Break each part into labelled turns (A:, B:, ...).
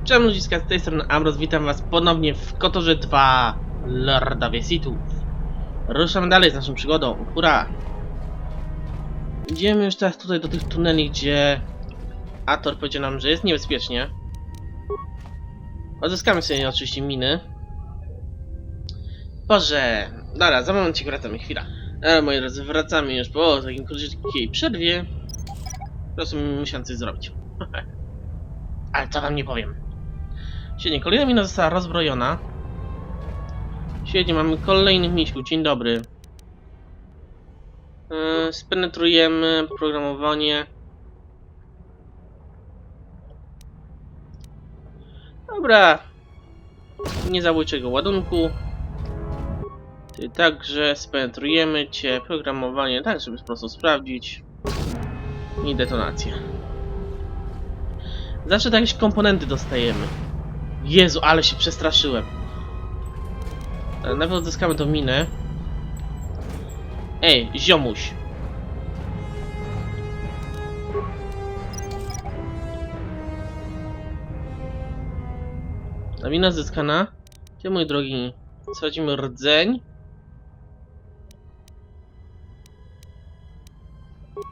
A: Cześć ludziska, z tej strony Amros, witam was ponownie w Kotorze 2 Lordowie Sithów. Ruszamy dalej z naszą przygodą, hurra! Idziemy już teraz tutaj do tych tuneli, gdzie Ator powiedział nam, że jest niebezpiecznie. Odzyskamy sobie oczywiście miny. Boże, dobra, za momencik wracamy, chwila. Ale moi drodzy, wracamy już po takim krótkiej przerwie. Po prostu musiałem coś zrobić. Ale co wam nie powiem. Świetnie, kolejna mina została rozbrojona. Świetnie, mamy kolejnych miśków. Dzień dobry. Spenetrujemy programowanie. Dobra. Nie zabójczego ładunku. Także spenetrujemy cię programowanie, tak żeby po prostu sprawdzić. I detonację. Zawsze jakieś komponenty dostajemy. Jezu, ale się przestraszyłem. Najpierw odzyskamy tą minę. Ej, ziomuś. A mina zyskana. Ty, mój drogi, stracimy rdzeń.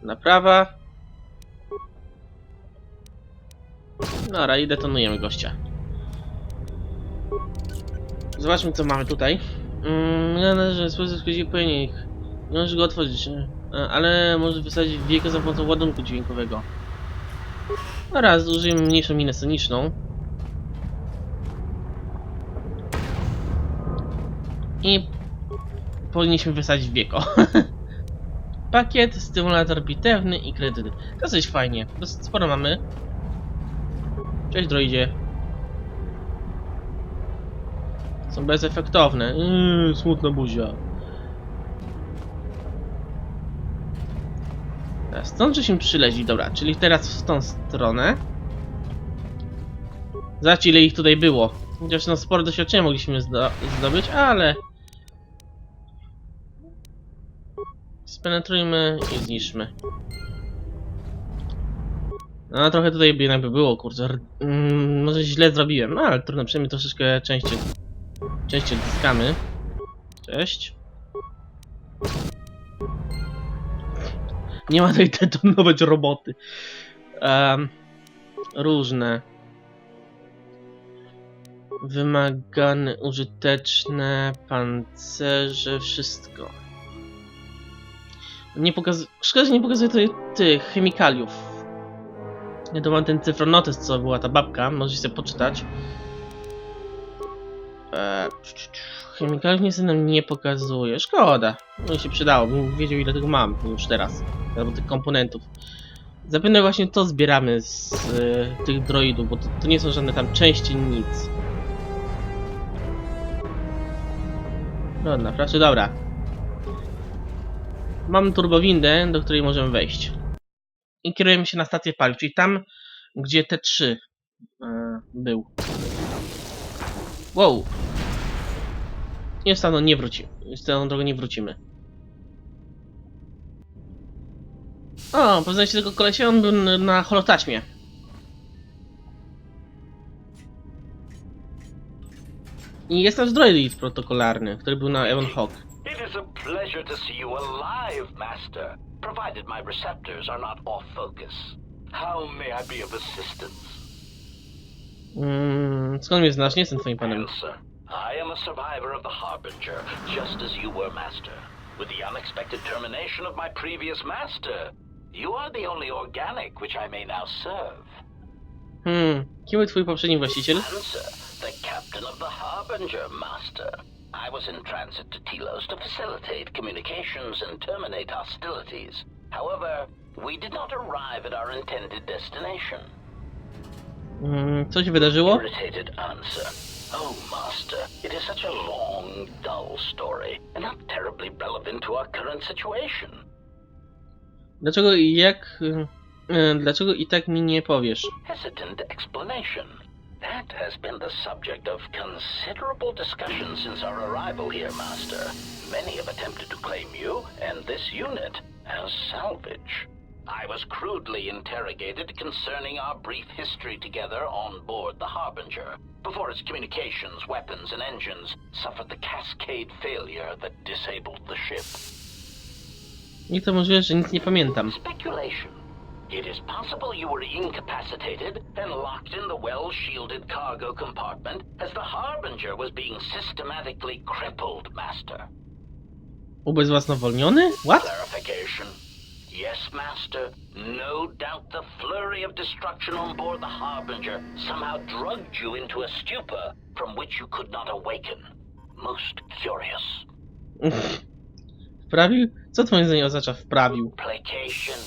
A: Naprawa. Dobra, i detonujemy gościa. Zobaczmy, co mamy tutaj. Należy sposób pojemnik. Nie możesz go otworzyć, ale możesz wysadzić wieko za pomocą ładunku dźwiękowego. Oraz użyjemy mniejszą minę sceniczną. I powinniśmy wysadzić wieko. Pakiet, stymulator bitewny i kredyty. To coś fajnie. Dosyć sporo mamy. Cześć, droidzie. Są bezefektowne. Smutna buzia. Stąd żeśmy przyleźli, dobra, czyli teraz w tą stronę. Zobaczcie, ile ich tutaj było. Chociaż no sporo doświadczenia mogliśmy zdobyć, ale... Spenetrujmy i zniszczmy. No trochę tutaj jednak by było, kurczę. Może źle zrobiłem, no ale trudno, przynajmniej troszeczkę częściej odzyskamy. Cześć. Nie ma tutaj detonować roboty. Różne. Wymagane, użyteczne, pancerze, wszystko. Szkoda, że nie pokazuje tutaj tych chemikaliów. Ja to mam ten cyfronotes, co była ta babka, możecie sobie poczytać. Chemikaliów niestety nam nie pokazuje. Szkoda. No i się przydało, bym wiedział, ile tego mam już teraz. Albo tych komponentów. Zapewne właśnie to zbieramy z tych droidów, bo to nie są żadne tam części, nic. Dobra. Mam turbowindę, do której możemy wejść. I kierujemy się na stację paliw, czyli tam, gdzie T3 był. Wow. Niestety nie wrócimy. Niestety drogą nie wrócimy. O, poznaliście tego kolesia? On był na holotaśmie. I jest nasz droid protokolarny, który był na Evan Hawk.
B: It is a pleasure to see you alive, Master, provided my receptors are not off focus. How may I be of assistance?
A: Skąd mnie znasz? Nie jestem twoim panem.
B: Answer. I am a survivor of the Harbinger, just as you were, Master. With the unexpected termination of my previous Master, you are the only organic which I may now serve.
A: Kim był twój poprzedni właściciel?
B: Answer. The captain of the Harbinger, Master. I was in transit to Telos to facilitate communications and terminate hostilities. However, we did not arrive at our intended destination.
A: Co się wydarzyło?
B: Irritated answer. Oh, Master, it is such a long, dull story, and not terribly relevant to our current situation.
A: Dlaczego i tak mi nie powiesz?
B: Hesitant explanation. That has been the subject of considerable discussion since our arrival here, Master. Many have attempted to claim you and this unit as salvage. I was crudely interrogated concerning our brief history together on board the Harbinger, before its communications, weapons, and engines suffered the cascade failure that disabled the ship.
A: Nie to możliwe, że nic nie pamiętam.
B: Speculation. It is possible you were incapacitated and locked in the well-shielded cargo compartment as the Harbinger was being systematically crippled, Master.
A: Ubezwłasnowolniony? What?
B: Clarification. Yes, Master. No doubt the flurry of destruction on board the Harbinger somehow drugged you into a stupor from which you could not awaken. Most curious.
A: Wprawił? Co twoim zdaniem oznacza wprawił?
B: Placation.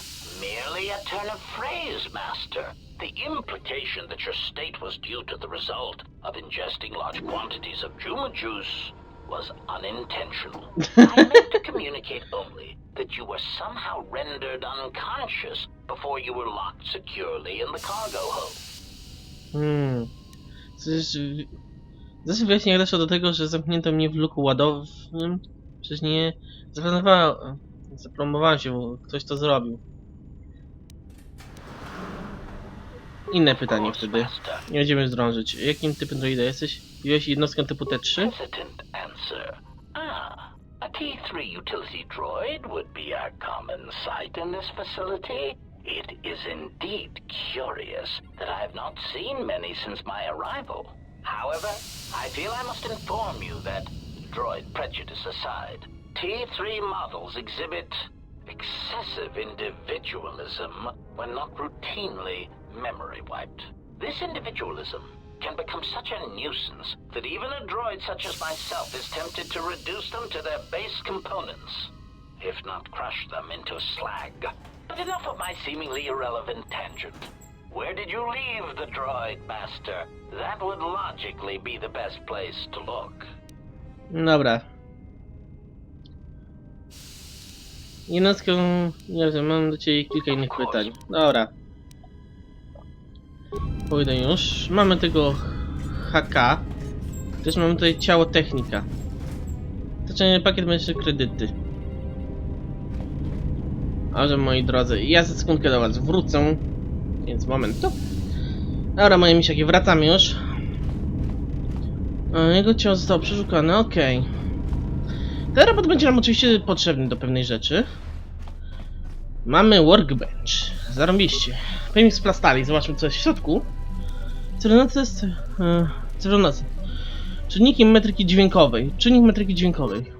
B: Merely a turn of phrase, Master. The implication that your state was due to the result of ingesting large quantities of Juma juice was unintentional. I meant to communicate only that you were somehow rendered unconscious before you were locked securely in the cargo hold.
A: Zresztą wyjaśnienie doszło do tego, że zamknięto mnie w luku ładowym. Przecież nie zaplanowałem się, bo ktoś to zrobił. Inne pytanie wtedy. Nie będziemy zdążyć. Jakim typem droida jesteś? Byłeś jednostką typu T3?
B: Hesitant answer. A T3 utility droid would be a common sight in this facility. It is indeed curious that I have not seen many since my arrival. However, I feel I must inform you that, droid prejudice aside, T3 models exhibit excessive individualism when not routinely memory wiped. This individualism can become such a nuisance that even a droid such as myself is tempted to reduce them to their base components, if not crush them into slag. But enough of my seemingly irrelevant tangent. Where did you leave the droid, Master? That would logically be the best place to look.
A: Dobra. Jednostkę... Nie wiem, mam do ciebie kilka innych pytań. Dobra. Pójdę już. Mamy tego HK. Też mamy tutaj ciało technika. Znaczy pakiet będzie kredyty. Ale moi drodzy, ja za sekundkę do was wrócę. Więc moment to. Dobra, moje misiaki, wracamy już. Jego ciało zostało przeszukane, okej. Ten robot będzie nam oczywiście potrzebny do pewnej rzeczy. Mamy workbench. Zarąbiście. Pojemnik z plastali, zobaczmy co jest w środku. Cyfronocy jest... cyfronocy. Czynnikiem metryki dźwiękowej. Czynnik metryki dźwiękowej.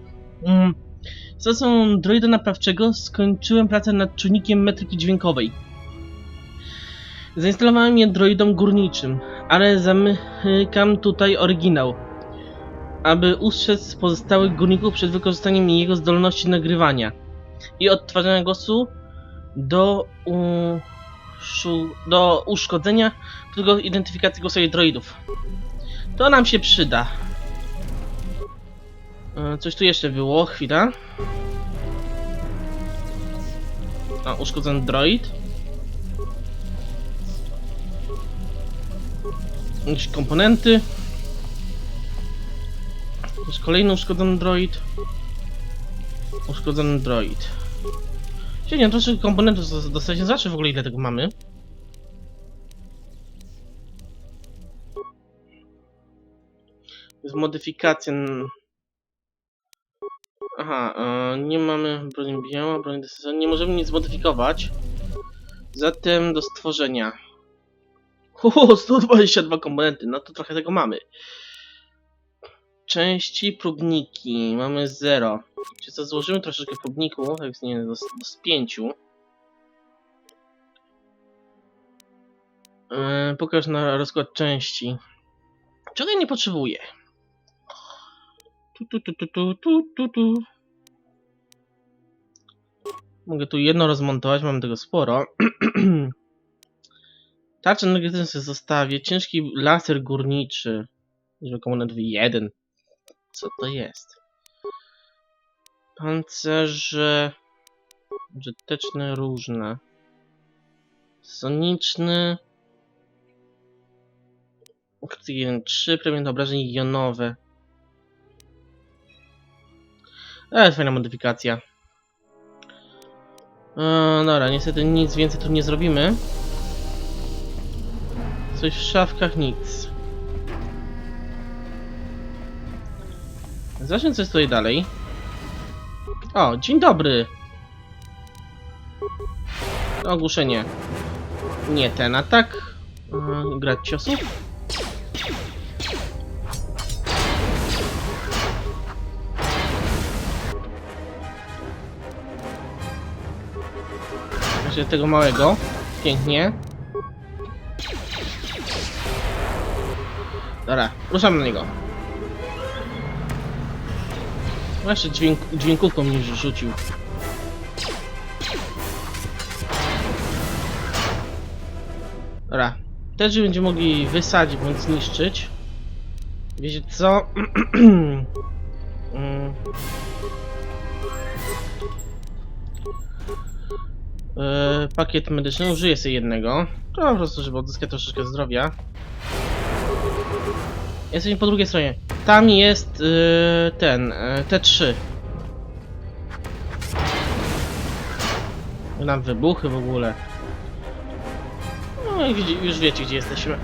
A: Z pomocą droida naprawczego skończyłem pracę nad czynnikiem metryki dźwiękowej. Zainstalowałem je droidom górniczym, ale zamykam tutaj oryginał, aby ustrzec pozostałych górników przed wykorzystaniem jego zdolności nagrywania i odtwarzania głosu do uszkodzenia tylko identyfikacji głosowej droidów. To nam się przyda. Coś tu jeszcze było, chwila. Uszkodzony droid. Jakieś komponenty. Już kolejny uszkodzony droid. Uszkodzony droid. Średnio troszkę komponentów dostać. Nie zobaczę w ogóle ile tego mamy. To jest modyfikacja. Aha, nie mamy broni biała, broni decyzji. Nie możemy nic zmodyfikować. Zatem do stworzenia. 122 komponenty, no to trochę tego mamy. Części, próbniki, mamy 0. Czy co, złożymy troszeczkę próbniku, tak jest, nie wiem, z 5. Pokaż na rozkład części. Czego ja nie potrzebuję? Mogę tu jedno rozmontować, mam tego sporo. Tarczę energetyczną sobie zostawię. Ciężki laser górniczy. Liczba komponentów 1. Co to jest? Pancerze... Użyteczne różne. Soniczny... 1.3. Premium do obrażeń jonowe. Fajna modyfikacja. Dobra, niestety nic więcej tu nie zrobimy. Coś w szafkach, nic. Zacznę coś tutaj dalej. O, dzień dobry. Ogłuszenie. Nie ten atak. Grać ciosów. Jeszcze tego małego. Pięknie. Dobra, ruszam na niego. Jeszcze dźwiękówką mnie rzucił. Dobra. Też będziemy mogli wysadzić bądź zniszczyć. Wiecie co? Pakiet medyczny, użyję sobie jednego. To po prostu, żeby odzyskać troszeczkę zdrowia. Jesteśmy po drugiej stronie. Tam jest ten T3. Nam wybuchy w ogóle. No i już wiecie, gdzie jesteśmy.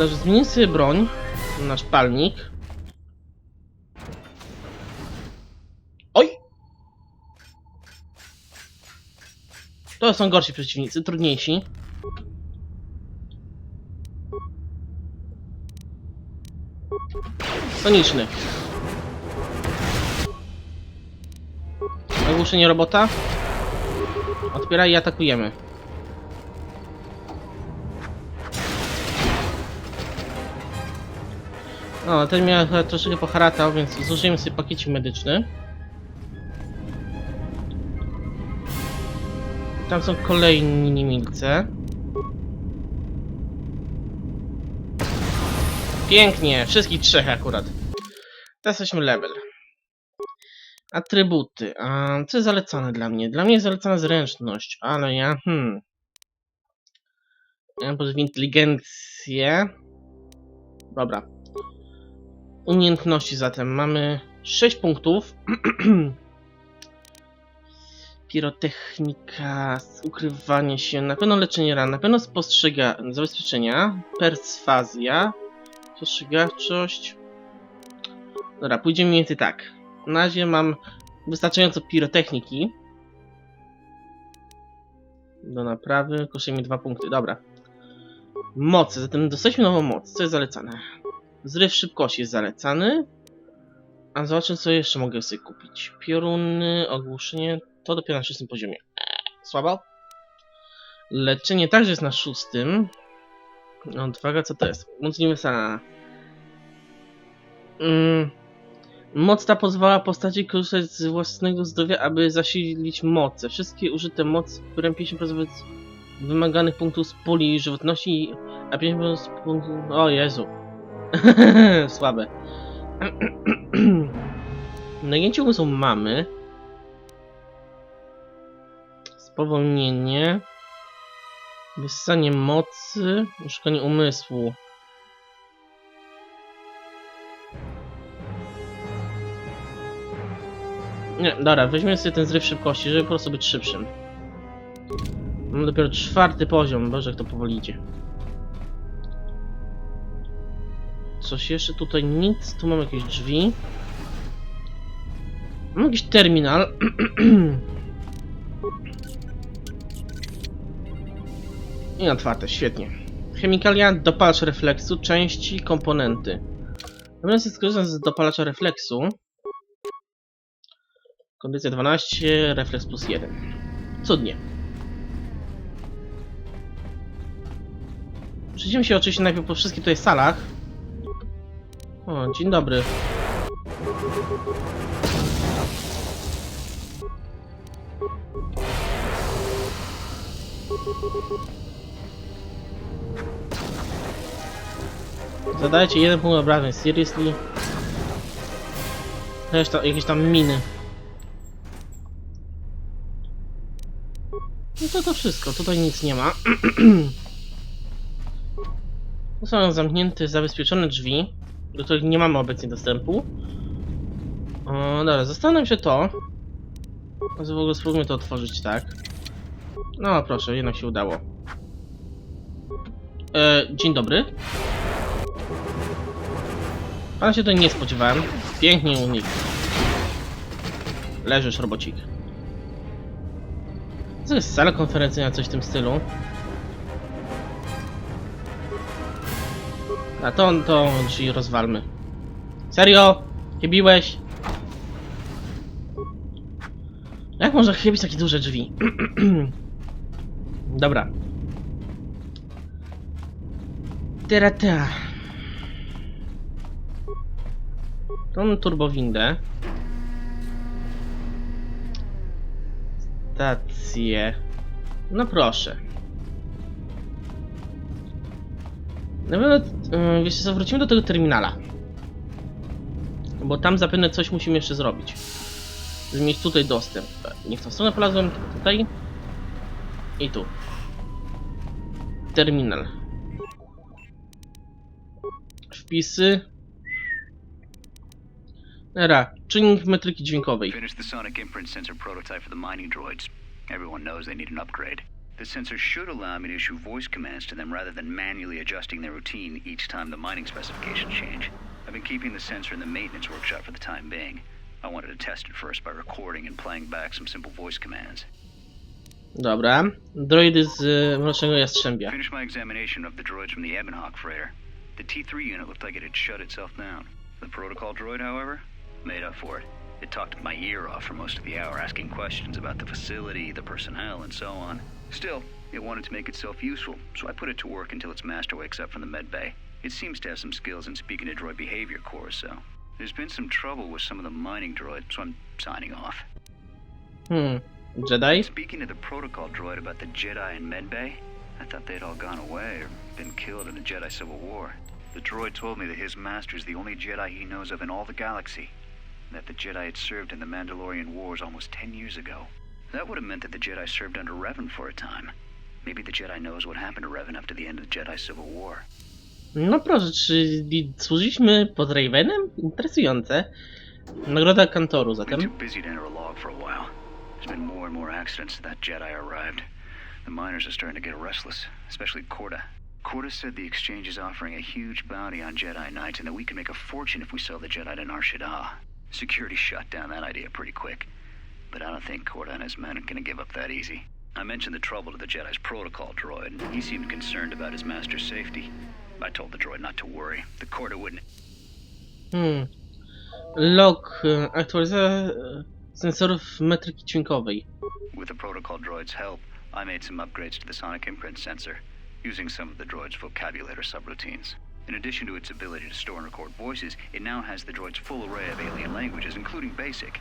A: Zmienimy sobie broń. Nasz palnik. Oj! To są gorsi przeciwnicy, trudniejsi. Soniczny. Ogłuszenie robota. Otwieraj i atakujemy. No, ten miał troszeczkę poharatał, więc zużyjemy sobie pakiecik medyczny. Tam są kolejni niemilce. Pięknie, wszystkich trzech akurat. Teraz jesteśmy level. Atrybuty. Co jest zalecane dla mnie? Dla mnie jest zalecana zręczność, ale ja mam pożyć inteligencję. Dobra. Umiejętności zatem. Mamy 6 punktów. Pirotechnika, ukrywanie się, na pewno leczenie ran, na pewno zabezpieczenia, perswazja, spostrzegawczość. Dobra, pójdziemy mniej więcej tak. Na razie mam wystarczająco pirotechniki. Do naprawy, kosztuje mi 2 punkty, dobra. Mocy, zatem dostaliśmy nową moc, co jest zalecane? Zryw szybkości jest zalecany. A zobaczmy, co jeszcze mogę sobie kupić. Pioruny, ogłuszenie, to dopiero na 6 poziomie. Słabo. Leczenie także jest na 6. Odwaga, co to jest? Moc uniwersalna. Moc ta pozwala postaci korzystać z własnego zdrowia, aby zasilić moce. Wszystkie użyte mocy, które 50% wymaganych punktów z puli żywotności, a 50% punktów... O Jezu. Słabe. Nagięcie umysłu mamy. Spowolnienie. Wyssanie mocy. Uszkodzenie umysłu. Nie, dobra, weźmiemy sobie ten zryw szybkości, żeby po prostu być szybszym. Mamy dopiero 4. poziom, boże jak to powoli idzie. Coś jeszcze tutaj nic, tu mam jakieś drzwi. Mam jakiś terminal. I otwarte, świetnie. Chemikalia, dopalacz refleksu, części, komponenty. Natomiast skorzystam z dopalacza refleksu. Kondycja 12, refleks plus 1. Cudnie. Przejdziemy się oczywiście najpierw po wszystkich tutaj salach. O, dzień dobry. Zadajcie 1 punkt obrażeń, seriously. Reszta, jakieś tam miny. No to wszystko, tutaj nic nie ma. To są zamknięte, zabezpieczone drzwi, do których nie mamy obecnie dostępu. O, dobra, zastanawiam się to. W ogóle spróbujmy to otworzyć, tak. No proszę, jednak się udało. Dzień dobry. Pana się tutaj nie spodziewałem. Pięknie unikł. Leżysz, robocik. To jest sala konferencyjna, coś w tym stylu. A to drzwi rozwalmy. Serio? Chybiłeś? Jak można chybić takie duże drzwi? Dobra. Tera. Tą turbowindę. Stację. No proszę. Nawet, wiecie co, wrócimy do tego terminala. Bo tam zapewne coś musimy jeszcze zrobić. Żeby mieć tutaj dostęp. Nie w tą stronę polazłem, tylko tutaj. I tu. Terminal. Wpisy. Era. Czynnik metryki dźwiękowej.
C: Finished the sonic imprint sensor prototype for the mining droids. Everyone knows they need an upgrade. The sensor should allow me to issue voice commands to them rather than manually adjusting their routine each time the mining specifications change. I've been keeping the sensor in the maintenance workshop for the time being. I wanted to test it first by recording and playing back some simple voice commands.
A: Dobra. Droidy z Mrocznego Jastrzębia.
C: Finished my examination of the droids from the Ebonhawk freighter. The T3 unit looked like it had shut itself down. The protocol droid, however, made up for it. It talked my ear off for most of the hour, asking questions about the facility, the personnel, and so on. Still, it wanted to make itself useful, so I put it to work until its master wakes up from the med bay. It seems to have some skills in speaking to droid behavior cores, so... There's been some trouble with some of the mining droids, so I'm signing off.
A: Jedi?
C: Speaking to the protocol droid about the Jedi in med bay, I thought they'd all gone away or been killed in the Jedi Civil War. The droid told me that his master is the only Jedi he knows of in all the galaxy, and that the Jedi had served in the Mandalorian Wars almost 10 years ago. That would have meant that the Jedi served under Revan for a time. Maybe the Jedi knows what happened to Revan after the end of the Jedi Civil War.
A: No proszę, czyli służyliśmy pod Ravenem? Interesujące. Nagroda Kantoru
C: Been
A: zatem.
C: too busy to enter a log for a while. There's been more and more accidents since that Jedi arrived. The miners are starting to get restless, especially Korda. Korda said the exchange is offering a huge bounty on Jedi Knights and that we can make a fortune if we sell the Jedi to Nar Shaddaa. Security shut down that idea pretty quick. But I don't think Korda and his men are going to give up that easy. I mentioned the trouble to the Jedi's protocol droid, and he seemed concerned about his master's safety. I told the droid not to worry. The Korda wouldn't...
A: Log. Aktualizacja sensorów metryki dźwiękowej.
C: With the protocol droid's help, I made some upgrades to the sonic imprint sensor, using some of the droid's vocabulator subroutines. In addition to its ability to store and record voices, it now has the droid's full array of alien languages, including Basic.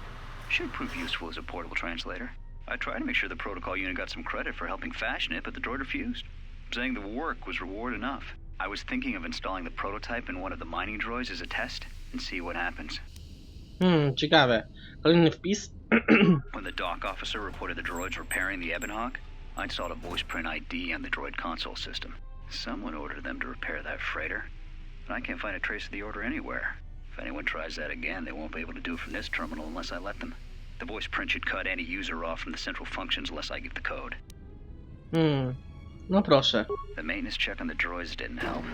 C: Should prove useful as a portable translator. I tried to make sure the protocol unit got some credit for helping fashion it, but the droid refused, saying the work was reward enough. I was thinking of installing the prototype in one of the mining droids as a test and see what happens.
A: Ciekawe. Kolejny wpis.
C: When the dock officer reported the droids repairing the Ebonhawk, I installed a voice print ID on the droid console system. Someone ordered them to repair that freighter, but I can't find a trace of the order anywhere. If anyone tries that again, they won't be able to do it from this terminal unless I let them. The voice print should cut any user off from the central functions unless I give the code.
A: No proszę.
C: The maintenance check on the droids didn't help.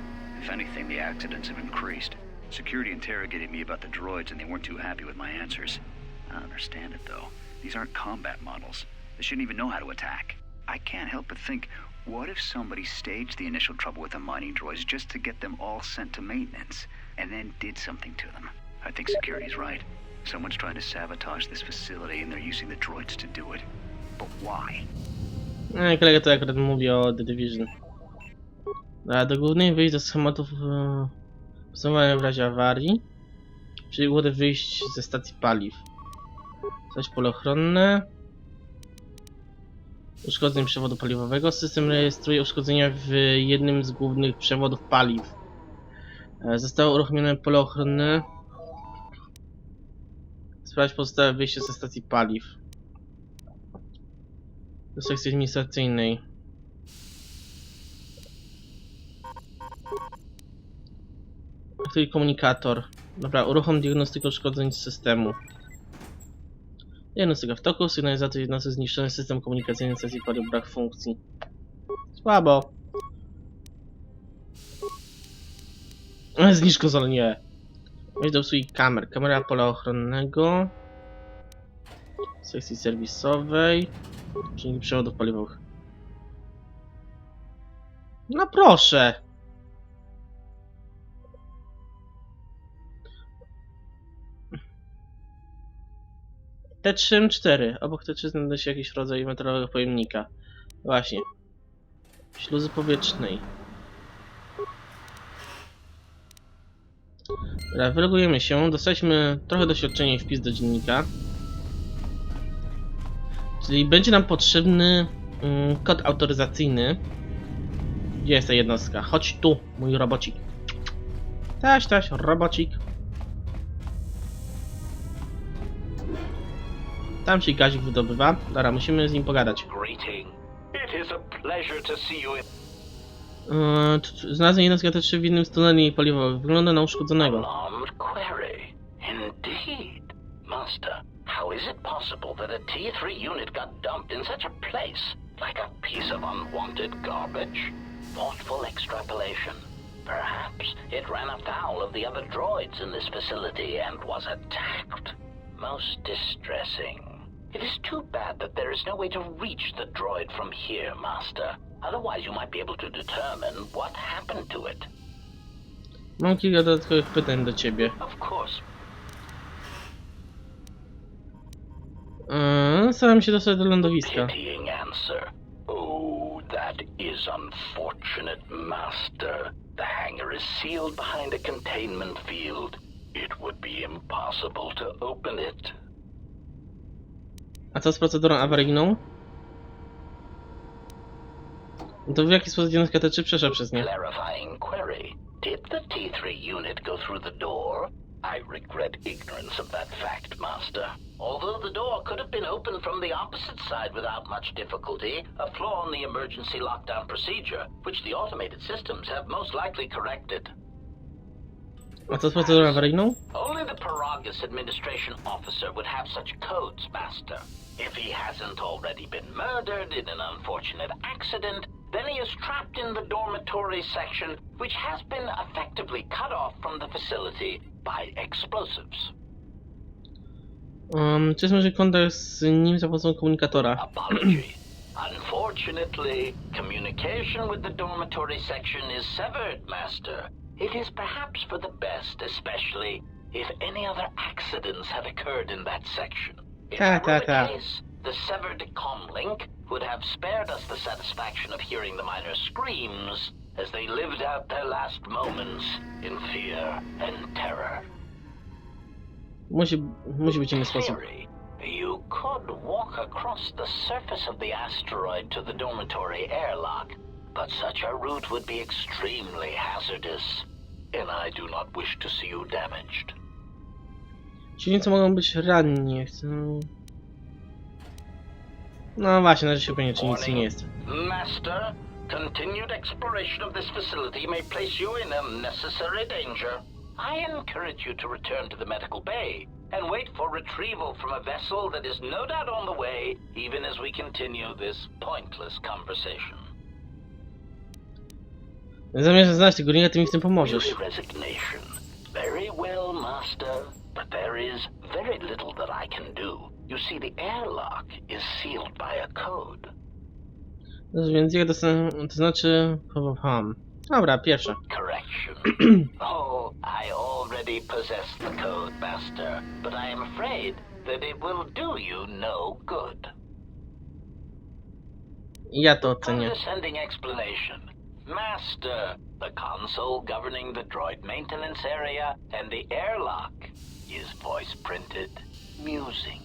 C: If anything, the accidents have increased. Security interrogated me about the droids and they weren't too happy with my answers. I don't understand it though. These aren't combat models. They shouldn't even know how to attack. I can't help but think, what if somebody staged the initial trouble with the mining droids just to get them all sent to maintenance, and then did something to them? I think security's right. Someone's trying to sabotage this facility and they're using the droids to do it. But why?
A: Kolega to akurat mówi o The Division. Do głównej wyjść do schematów podsumowania w razie awarii. Czyli główne wyjść ze stacji paliw. Coś pole ochronne. Uszkodzeń przewodu paliwowego. System rejestruje uszkodzenia w jednym z głównych przewodów paliw. Zostało uruchomione pole ochronne. Sprawdź pozostałe wyjście ze stacji paliw. Do sekcji administracyjnej. Aktualny komunikator. Dobra, uruchom diagnostykę uszkodzeń z systemu. Jednostka w toku, sygnalizator jednostki zniszczony, system komunikacyjny stacji Paliw brak funkcji. Słabo. Zniszcz konsolę, nie. Weź do obsługi kamer. Kamera pola ochronnego. Sekcji serwisowej. Czynnik przewodów paliwowych. No proszę. T3M4. Obok T3 znajduje się jakiś rodzaj metalowego pojemnika. Właśnie. Śluzy powietrznej. Dobra, wylogujemy się. Dostaliśmy trochę doświadczenia i wpis do dziennika. Czyli będzie nam potrzebny kod autoryzacyjny. Gdzie jest ta jednostka? Chodź tu, mój robocik. Taś, robocik. Tam się gazik wydobywa. Dobra, musimy z nim pogadać. Znalazłem jednostkę T3 w jednym z tuneli paliwowych. Wygląda na uszkodzonego.
B: Master, how is it possible that a T3 unit got dumped in such a place? Like a piece of unwanted garbage? Thoughtful extrapolation. Perhaps it ran afoul of the other droids in this facility and was attacked. Most distressing. It is too bad that there is no way to reach the droid from here, Master. Otherwise you might be able to determine what happened to it.
A: Mam kilka dodatkowych pytań do ciebie.
B: Of course.
A: Staram się dostać do lądowiska.
B: Pitying answer. Oh, that is unfortunate, Master. The hangar is sealed behind a containment field. It would be impossible to open it.
A: A co z procedurą awaryjną? To w jaki sposób jednostka T3 przeszła przez nie?
B: Clarifying query. Did the T3 unit go through the door? I regret ignorance of that fact, Master. Although the door could have been opened from the opposite side without much difficulty, a flaw in the emergency lockdown procedure, which the automated systems have most likely corrected.
A: A co z procedurą awaryjną?
B: Only the Paragus administration officer would have such codes, Master. If he hasn't already been murdered in an unfortunate accident, then he is trapped in the dormitory section, which has been effectively cut off from the facility by explosives.
A: Czy jest może kontakt z nim za pomocą komunikatora?
B: Apology. Unfortunately, communication with the dormitory section is severed, Master. It is perhaps for the best, especially if any other accidents have occurred in that section. If that were the case, the severed comlink would have spared us the satisfaction of hearing the miners' screams as they lived out their last moments in fear and terror.
A: Musi być inny sposób.
B: You could walk across the surface of the asteroid to the dormitory airlock, but such a route would be extremely hazardous, and I do not wish to see you damaged.
A: Ci mogą być ranni, nie chcę... No właśnie, na razie się pewnie, czy nic nie jest.
B: Master, continued exploration of this facility may place you in unnecessary danger. I encourage you to return to the medical bay and wait for retrieval from a vessel that is no doubt on the way, even as we continue this pointless conversation.
A: Zamierzam znaleźć tego linka, ty mi w tym pomożesz.
B: Resignation. Very well, Master, but there is very little that I can do. You see, the airlock is sealed by a code.
A: Więc jak to znaczy... Dobra, pierwsze.
B: Correction. Oh, I already possess the code, Master, but I am afraid that it will do you no good.
A: Ja to ocenię.
B: Condescending explanation. Master, the console governing the droid maintenance area and the airlock is voice printed, musing.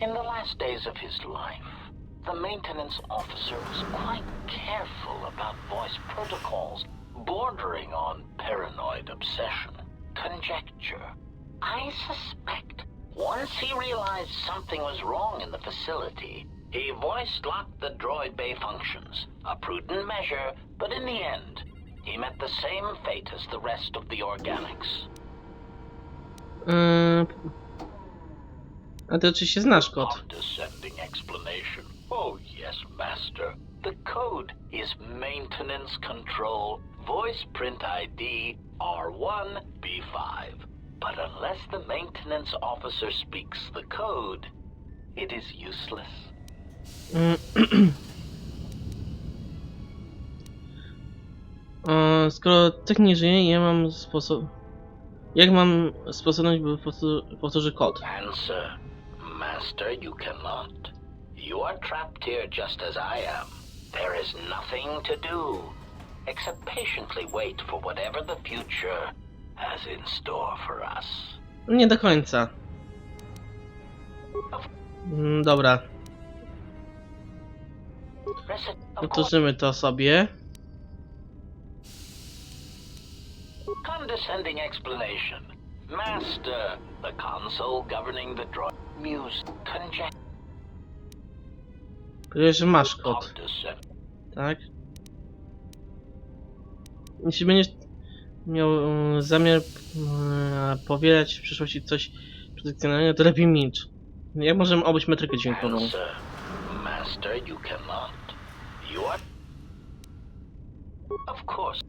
B: In the last days of his life, the maintenance officer was quite careful about voice protocols, bordering on paranoid obsession. Conjecture. I suspect once he realized something was wrong in the facility, he voice-locked the droid bay functions. A prudent measure, but in the end, he met the same fate as the rest of the organics.
A: A ty oczywiście znasz kod.
B: Condescending explanation. Oh yes, master. The code is maintenance control, voice print ID R1 B5. But unless the maintenance officer speaks the code, it is useless.
A: Skoro tak nie żyje, ja mam sposób... Jak mam sposobność, by powtórzyć kod?
B: Answer. Master, you cannot. You are trapped here just as I am. There is nothing to do, except patiently wait for whatever the future has in store for us.
A: Nie do końca. Dobra. Powtórzymy to sobie.
B: Condescending explanation. Master, the console governing the droid. Music. Conjecture.
A: Powiedziałeś, że masz kod. Tak? Jeśli będziesz miał zamiar powielać w przyszłości coś protekcjonalnego, to lepiej milcz. Jak możemy obyć metrykę dźwiękową?
B: Master, you cannot. You are... Of course.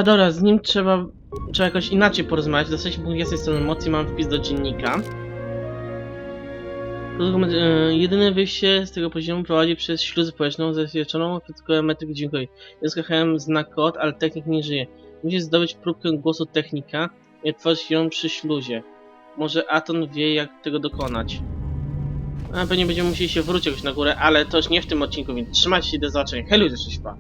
A: Dobra, z nim trzeba jakoś inaczej porozmawiać. Dostaliśmy punkt jasnej strony mocy i mam wpis do dziennika. Jedyne wyjście z tego poziomu prowadzi przez śluzę społeczną zabezpieczoną protokołem metryki dźwiękowej. Uzyskałem znak kod, ale technik nie żyje. Musisz zdobyć próbkę głosu technika i otworzyć ją przy śluzie. Może Aton wie, jak tego dokonać. Pewnie będziemy musieli się wrócić jakoś na górę, ale to już nie w tym odcinku, więc trzymajcie się do zobaczenia. Hej ludzie, cześć pa!